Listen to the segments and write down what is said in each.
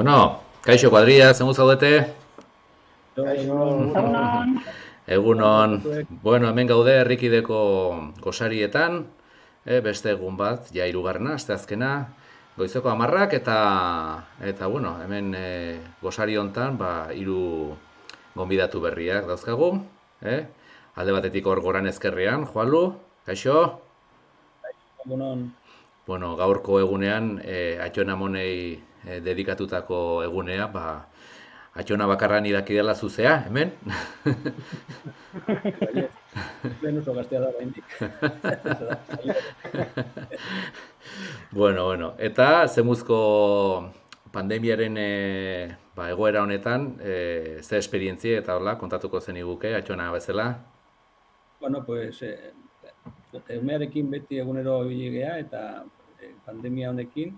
Bueno, kaixo kuadrilla, zengu zaudete? Egunon. Egunon, bueno, hemen gaude herrikideko gosarietan, beste egun bat, ja hirugarrena, asteazkena, goizeko 10 eta bueno, hemen gosari hontan, hiru gonbidatu berriak dauzkagu, alde batetik hor goran ezkerrean, Juanlu, kaixo? Egunon. Bueno, gaurko egunean, Atxona Monei dedikatutako egunea, Atxona bakarra idaki dela zuzea, hemen? Baiet, lehen oso gaztea da oraindik. Bueno, eta zemuzko pandemiaren egoera honetan, ze esperientzia eta hola kontatuko zeniguke, Atxona bezala? Bueno, pues, umearekin beti egunero ibili gea eta pandemia honekin,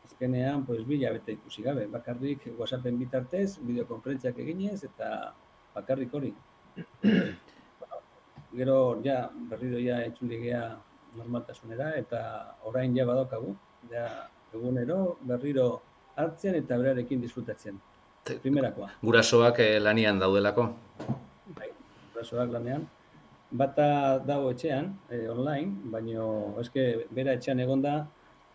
azkenean, pues, 2 hilabete ikusi gabe. Bakarrik WhatsAppen bitartez, bideokonferentziak eginez eta bakarrik hori. Gero, berriro entzuli gea normaltasunera eta orain badaukagu. Egunero berriro hartzen eta berarekin disfrutatzen. Primerakoa. Gurasoak lanian daudelako? Bai, gurasoak lanean. Bata dago etxean, online, baino eske bera etxean egonda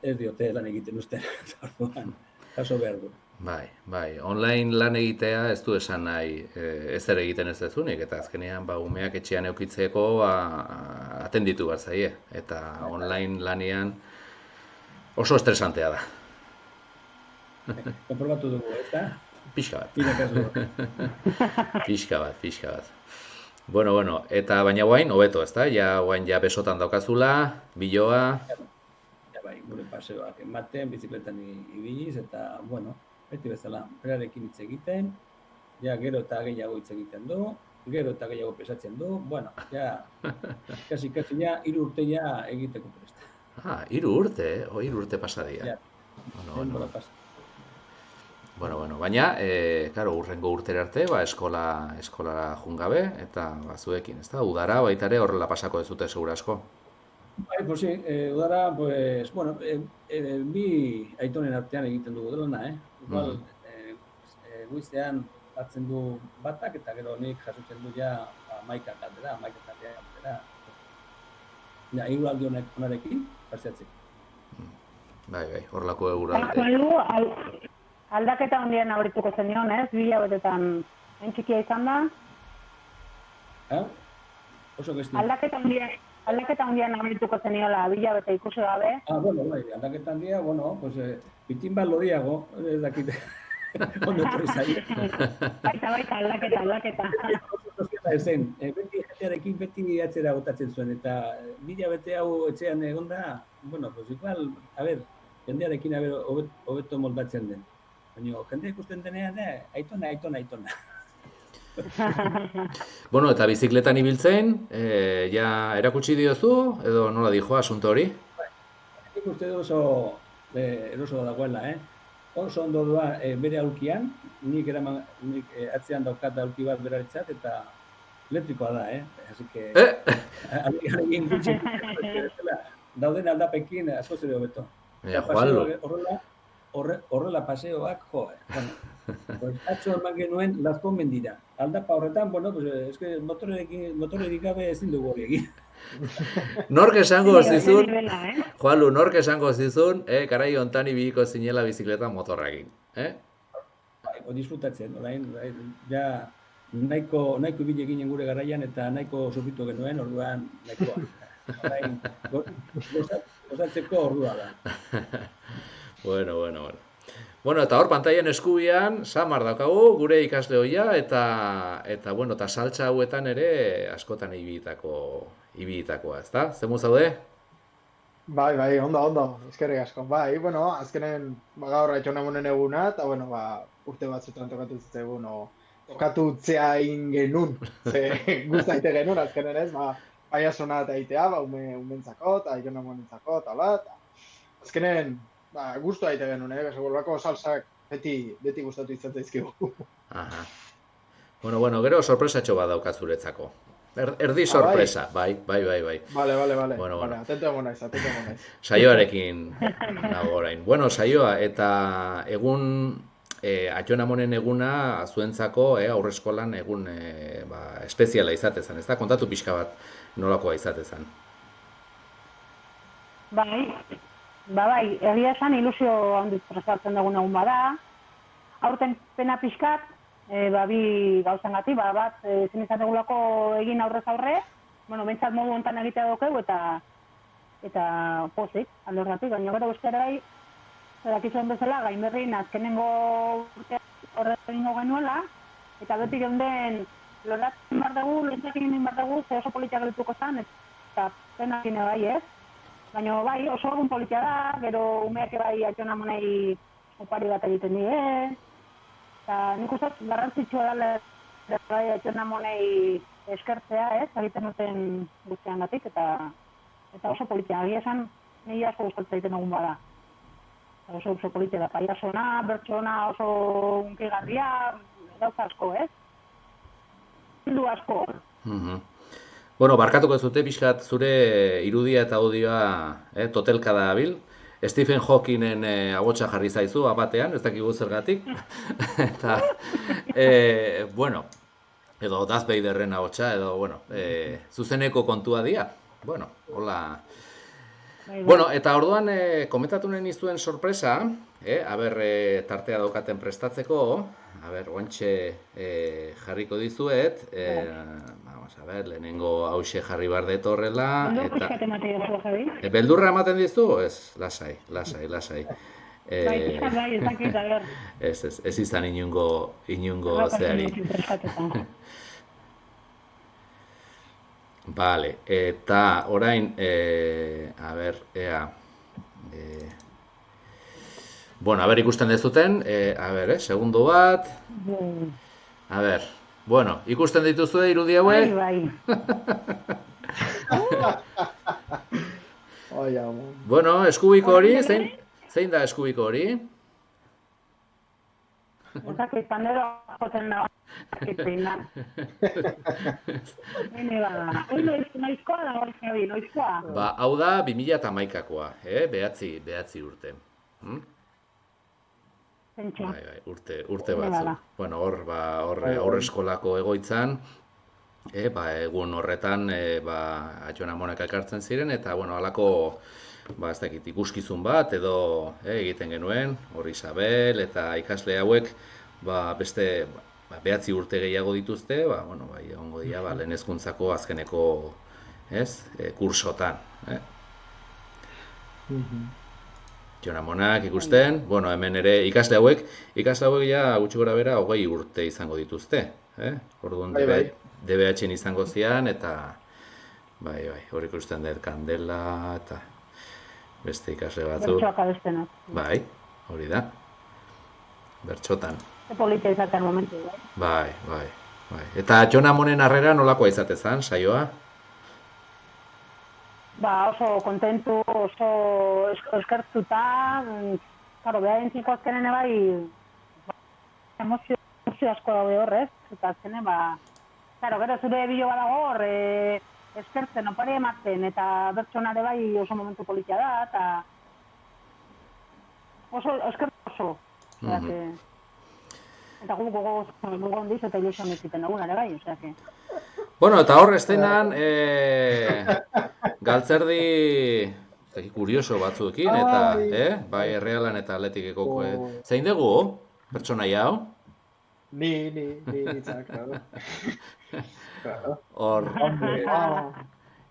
ez diote lan egiten usten. Orduan, jaso behar du. Bai, online lan egitea ez du esan nahi ezer egiten ez dezunik, eta azkenean umeak etxean eukitzeko atenditu bat zaie, eta online lanean oso estresantea da. Konprobatu dugu, eta? Pixka bat. Bueno, eta baina guain, hobeto, ezta? Guain besotan daukazula, biloa... Bai, gure paseoak ematen, bizikletan ibiliz, eta, bueno, beti bezala, berarekin hitz egiten, gero eta gehiago hitz egiten du, gero eta gehiago pesatzen du, bueno, kasi 3 urte egiteko presta. 3 urte, 3 urte pasadia. Bueno, baina, claro, urrengo urtera arte, eskolara jungabe, eta zuekin, ezta? Udara baitare horrela pasako ez dute segurasko. Bai, pues sí, udara, pues, bueno, bi aitonen artean egiten dugu dela, Igual, goizean hartzen du batak, eta gero nik jasotzen du 11 aldera. Hiru aldi honarekin, paseatzen. Bai, horrelako eguraldi. Aldaketa hondian aurrituko zenion, ez? 2 hilabetetan txikia izan da? Oso gesti. Aldaketa hondian aurrituko zeniola 2 hilabete ikusi gabe? Bueno, bai, aldaketa handia, bueno, pues, pitin bat lodiago, ez dakite. Ondo torri Baita, aldaketa. Ezen, beti jendearekin beti atzera botatzen zuen, eta 2 hilabete hau etxean egonda, bueno, pues igual, jendearekin hobeto moldatzen den. Baina, jendea ikusten denean, aitona. Bueno, eta bizikletan ibiltzen, erakutsi diozu, edo nola dijo asunto hori? Nik uste du oso eroso dagoela, Oso ondo doa bere aulkian, nik atzean daukat aulki bat beraretzat, eta elektrikoa da, Así que... Dauden aldapekin askoz ere hobeto. Horrela paseoak, atzo eman genuen Lazko mendira. Aldapa horretan, bueno, pues, motorerik gabe ezin dugu hori egin. Nork esango zizun, Juanlu, nork esango zizun, garai hontan ibiliko zinela bizikleta motorrakin, Disfrutatzen, orain, nahiko ibili eginen gure garaian eta nahiko sufritu genuen, orduan nahikoa. Orain, gozatzeko ordua da. Bueno. Bueno, eta hor pantailan eskubian, Samar daukagu, gure ikasle hoia, eta bueno, eta saltza hauetan ere askotan ibilitakoa, ezta? Zemu zaude? Bai, ondo, eskerrik asko. Bai, bueno, azkenen gaur Atxona Monen eguna, eta bueno, urte batzutan tokatu zitzaigun, tokatutzea genuen, ze guztaite genuen, azkenen ez, paiasona eta itea, umentzako, eta Atxona Monentzako, eta azkenen, gustu aite genuen, Bolbako salsak beti gustatu izatea izkigu. Aha. Bueno, gero sorpresatxo bat daukat zuretzako. Erdi sorpresa, bai. Vale, Bueno. Atento egon naiz. Saioarekin nago orain. Bueno, saioa, eta egun Atxonamonen eguna zuentzako aurreskolan egun espeziala izatezan, ez da? Kontatu pixka bat nolakoa izatezan. Bai, egia esan ilusio handiz prestatzen dugun egun bada. Aurten pena pixkat, bi gauzengati, bat ezin izan dugulako egin aurrez aurre, behintzat modu honetan egitea daukegu eta pozik, alde horretik, baina gero besterai, zerakizuen bezala, Gainberrin azkenengo urte horretingo genuela, eta beti geunden loratzen behar dugu, lehentzak egin behar dugu, ze oso politia gelituko zen, eta pena gine bai ez. Baina bai, oso egun politia da, gero umeak bai Atxonamonei opari bat egiten die, eta nik uste garrantzitsua da bai Atxonamonei eskertzea, ez, egiten duten guztiangatik, eta oso politia, egia esan, niri asko gustatzen egiten egun bada. Oso politia da, paiasona, bertxona, oso unkigarria, gauza asko, ez? Bildu asko. Bueno, barkatuko ez dute, pixkat zure irudia eta audioa totelka da bil. Stephen Hawkingen agotxa jarri zaizu, abatean, ez dakigu zergatik. Eta, bueno, edo Darth Vaderren agotxa, edo, bueno, zuzeneko kontua dia. Bueno, hola. Bueno, eta orduan komentatu nahi nizuen sorpresa, tartea daukaten prestatzeko, oantxe jarriko dizuet, vamos a ver, lehenengo hause jarri bar dut horrela. Beldurra ematen dizu? Ez, lasai. Ez izan inungo zeari. Vale, eta orain, bueno, ikusten dezuten, segundo bat. Bueno, ikusten dituzue irudi hauek? Bai. Bueno, eskubiko hori, zein da eskubiko hori? Ezakit, pandero joten da. Noizkoa da hori, Javi, noizkoa? Hau da 2011koa, behatzi urte. Urte batzu. Bueno, hor aurreskolako egoitzan, egun horretan Atxonamonek elkartzen ziren, eta, bueno, halako, ez dakit, ikuskizun bat, edo egiten genuen, hor Isabel, eta ikasle hauek, beste, behatzi urte gehiago dituzte, egongo dira, lehen hezkuntzako azkeneko, kursotan. Atxonamonak ikusten, bueno, hemen ere ikasle hauek ja gutxi gora bera 20 urte izango dituzte. Orduan DBH-en izango zian, eta hor ikusten dut Kandela, eta beste ikasle batzu. Bertxoak abestenat. Bai, hori da. Bertxotan. Politia izaten momentu, bai? Bai. Eta Atxonamonen harrera nolakoa izatezan, saioa? Oso kontentu, oso eskertuta, beharentziko azkenen bai, emozio asko daude horrez, eta azkenen, gero zure bilo badago hor, eskertzen, opari ematen, eta bertxonare bai oso momentu politia da, eta oso eskertu oso. Eta gogo hondiz eta ilusioan iziten dugun, ere bai, oseak. Bueno, eta hor estenan, galtzerdi kurioso batzuekin, eta, bai, Errealan eta Atletikeko. Zein dugu, pertsonaia hau? Nitzak, claro. Hor,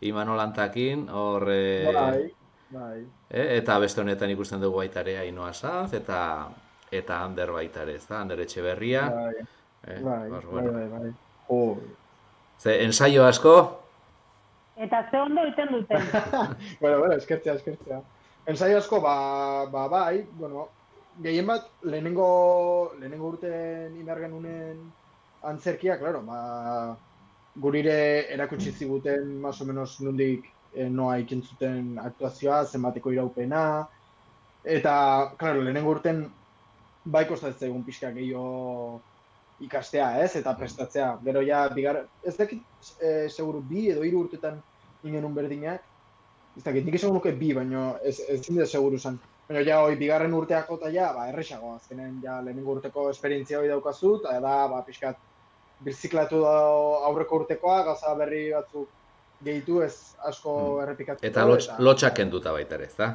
Imanol Antakin, hor, eta beste honetan ikusten dugu baita ere Ainhoa Sanz, eta Ander baita ere, ez da, Ander Etxeberria. Bai. Ze, ensaio asko? Eta ze ondo iten duten. Bueno, eskertzea. Ensaio asko, bai, bueno, gehien bat, lehenengo urten indar genunen antzerkia, claro, gurire erakutsi ziguten, más o menos, nondik noa ikintzuten aktuazioa, zenbateko iraupena, eta, claro, lehenengo urten bai kostatzen egun pixka gehiago ikastea, eta prestatzea. Gero ja, ez dakit, seguru 2 edo 3 urtetan ingenun berdinak. Ez dakit, nik esan nuke 2, baina ezin da seguru zen. Baina ja, hoi, bigarren urteako eta ja, erresago, azkenen ja lehenengo urteko esperientzia hori daukazu, eta da, pixkat, birziklatu da aurreko urtekoa, gauza berri batzuk gehitu ez asko errepikatzeko. Eta lotxak kenduta baita ere, ezta?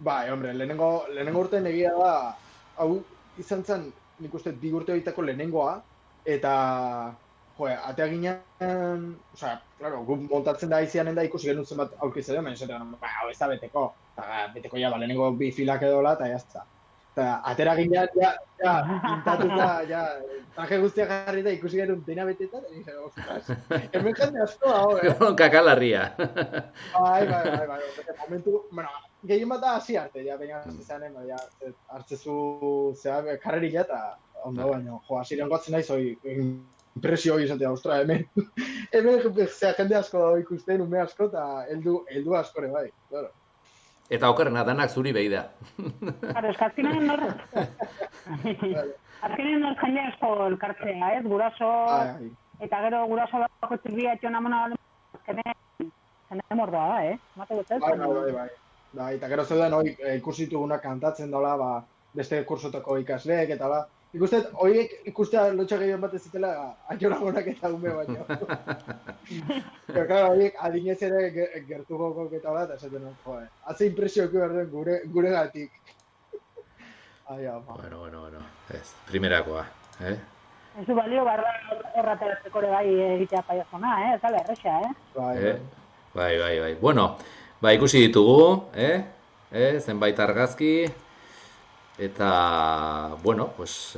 Bai, hombre, lehenengo urtean egia da, hau izan zen, nik uste, 2 urte horietako lehenengoa, eta, atea ginean, osea, claro, gu montatzen da izianen da ikusi genuen zenbat aurkitzen duen, esaten, hau ez da beteko, eta beteko ja, lehenengo 2 filak edola, eta jazta. Eta atera ginean, pintatuta, traje guztiak jarri da ikusi genuen dena betetan, eta nire, ostras, hemen jende asko dago, Kakalarria. Bai, momentu, bueno, gehien bat da hasi arte, ja, baina hasi zanen, ja, hartzezu, zera, karreria eta ondo, baina, hasiren gotzen naiz, impresio hori izatea, ostra, hemen jende asko dago ikusten, ume asko, eta heldu askore, bai, claro. Eta okerrena, danak zuri behi da. Claro, es que azkenean nor jende asko elkartzea, ez? Guraso, eta gero guraso bako txirbia etxona mona azkenean mordoa da, Mate guztet? Bai, eta gero zeuden ikusi ditugunak kantatzen dola, beste kursotako ikasleek, eta ikusten, horiek ikustea lotxa gehien bat ez zitela aionagonak eta ume baino. Pero, claro, horiek adinez ere gertuko koketa bat, esaten joe. Haze impresio eki behar duen gure gatik. Bueno, ez, primerakoa, Ez du balio barra errateratzeko ere bai egitea paiazona, ez da erresa, Bai. Bueno, ikusi ditugu, zenbait argazki, eta, bueno, pues,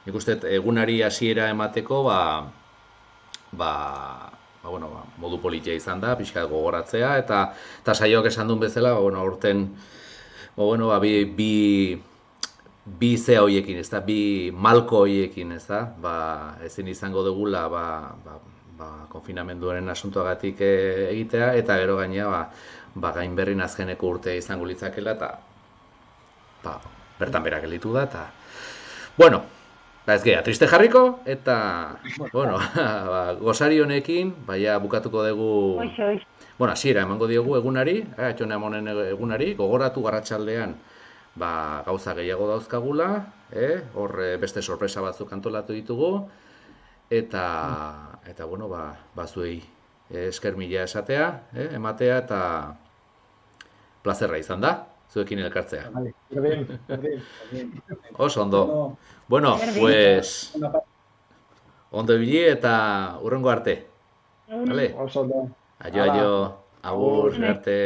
nik uste egunari hasiera emateko, modu politia izan da, pixka gogoratzea, eta saioak esan duen bezala, aurten, bi zea horiekin, ez da, bi malko horiekin, ez da, ezin izango dugula, konfinamenduaren asuntoagatik egitea, eta gero gainea, gainberrin azkeneko urte izango litzakela, eta bertan berak elitu da, eta, bueno, ez geha, triste jarriko, eta, bueno, gozari honekin, bukatuko dugu, bueno, hasiera emango diogu egunari, etxone amonen egunari, gogoratu garratsaldean, gauza gehiago dauzkagula, hor beste sorpresa batzuk antolatu ditugu, eta bueno, zuei esker mila esatea, ematea, eta plazerra izan da. Zuekin elkartzea. Berdin. Oso ondo. Bueno, pues, ondo ibili eta hurrengo arte. Vale? Oso ondo. Aio, agur, arte.